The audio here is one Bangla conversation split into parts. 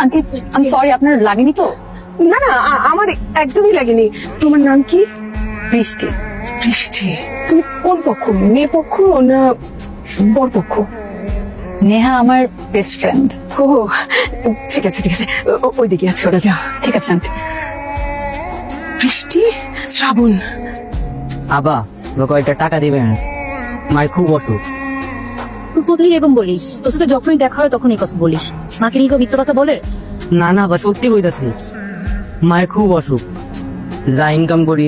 আন্টি আমি সরি, আপনার লাগেনি তো? না না, আমার একদমই লাগেনি। তোমার নাম কি? বৃষ্টি। বৃষ্টি। তুমি কোন পক্ষ, মেয়ে পক্ষ না বর পক্ষ? নেহা আমার বেস্ট ফ্রেন্ড। ও ঠিক আছে ঠিক আছে, ওইদিকে আছে, ওরা যাও। ঠিক আছে আন্টি। বৃষ্টি, শ্রাবণ। আবা কয়েকটা টাকা দিবেন, মায়ের খুব অসুখ। তুই বদলি এবং বলিস, তোর সাথে যখনই দেখা হয় তখন এই কথা বলিস। মাকে নিয়ে কেউ মিথ্যা কথা বলে? না না বা সত্যি কইতাছি, মায়ের খুব অসুখ। যা ইনকাম করি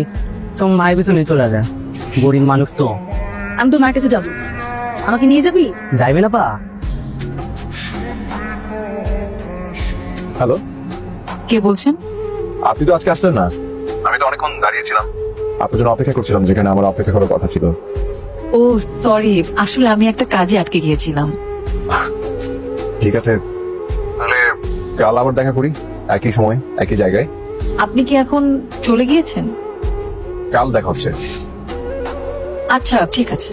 সব মায়ের পিছনে চলে যায়, গরিব মানুষ তো। আমি তোর মার কাছে যাবো, আমাকে নিয়ে যাবি? যাইবে না পা? হ্যালো, কে বলছেন? আপনি তো আজকে আসলেন না। আমি তো অনেকক্ষণ দাঁড়িয়েছিলাম, আপনার জন্য অপেক্ষা করছিলাম, যেখানে আমার অপেক্ষা করার কথা ছিল। ও সরি, আসলে আমি একটা কাজে আটকে গিয়েছিলাম। ঠিক আছে, তাহলে কাল আবার দেখা করি, একই সময় একই জায়গায়। আপনি কি এখন চলে গিয়েছেন? কাল দেখা হচ্ছে। আচ্ছা ঠিক আছে।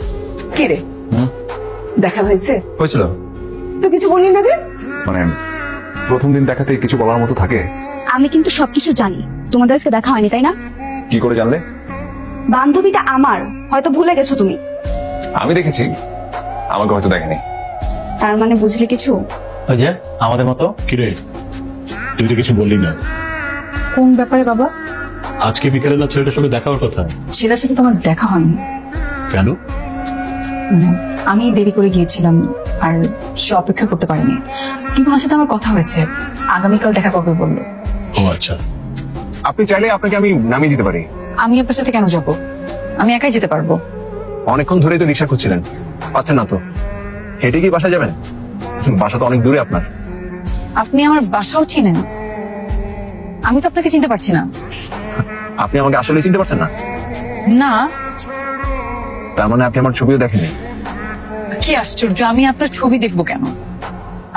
কে রে, দেখা হয়েছে? হয়েছিল তো কিছু বললি না যে? মানে প্রথম দিন দেখাতে কিছু বলার মতো থাকে? আমি কিন্তু সবকিছু জানি। তোমাদের আজকে দেখা হয়নি তাই না? কি করে জানলে? বান্ধবীটা আমার, হয়তো ভুলে গেছো তুমি। আমি দেখেছি, আমাকে হয়তো দেখেনি। তার মানে বুঝলে কিছু? ওই যে আমাদের মতো। কিরে, তুই তো কিছু বললি না। কোন ব্যাপারে বাবা? আজকে বিকেলে না ছেলেটার সঙ্গে দেখা হওয়ার কথা। ছেলের সাথে তো আমার দেখা হয়নি। কেন? আমি দেরি করে গিয়েছিলাম আর সে অপেক্ষা করতে পারিনি, কিন্তু ওনার সাথে আমার কথা হয়েছে, আগামীকাল দেখা করবে বললো। ও আচ্ছা। আপনি চাইলে আপনাকে আমি নামিয়ে দিতে পারি। আমি আপনার সাথে কেন যাব? আমি একাই যেতে পারবো। অনেকক্ষণ ধরেই তো রিক্সা খুঁজছিলেন, পাচ্ছেন না তো। হেঁটে কি বাসা যাবেন? বাসা তো অনেক দূরে আপনার। আপনি আমার বাসাও চিনেন? আমি তো আপনাকে চিনতে পারছি না। আপনি আমাকে আসলে চিনতে পারছেন না? না। তার মানে আপনি আমার ছবিও দেখেননি? কি আশ্চর্য, আমি আপনার ছবি দেখবো কেন?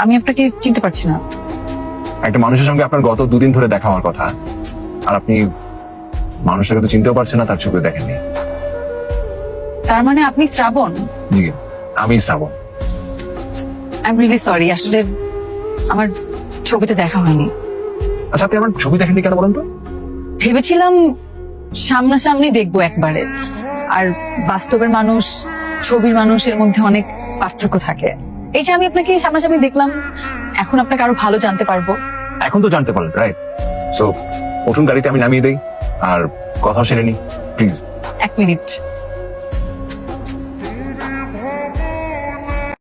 আমি আপনাকে চিনতে পারছি না। একটা মানুষের সঙ্গে আপনার গত দুদিন ধরে দেখা হওয়ার কথা, আর আপনি মানুষটাকে তো চিনতেও পারছেন না, তার ছবিও দেখেননি। তার মানে আপনি শ্রাবণ? জি, আমি শ্রাবণ। আই এম রিয়েলি সরি, আসলে আমার ছবিতে দেখা হয়নি। আচ্ছা, আপনি আমার ছবি দেখেননি কেন বলেন তো? ভেবেছিলাম সামনাসামনি দেখবো একবারে, আর বাস্তবের মানুষ ছবির মানুষের মধ্যে অনেক পার্থক্য থাকে। এই যে আমি আপনাকে সামনাসামনি দেখলাম, এখন আপনাকে আরো ভালো জানতে পারবো। এখন তো জানতে পারলেন, রাইট? সো উঠুন গাড়িতে, আমি নামিয়ে দেই আর কথা সেরে নি প্লিজ। 1 মিনিট।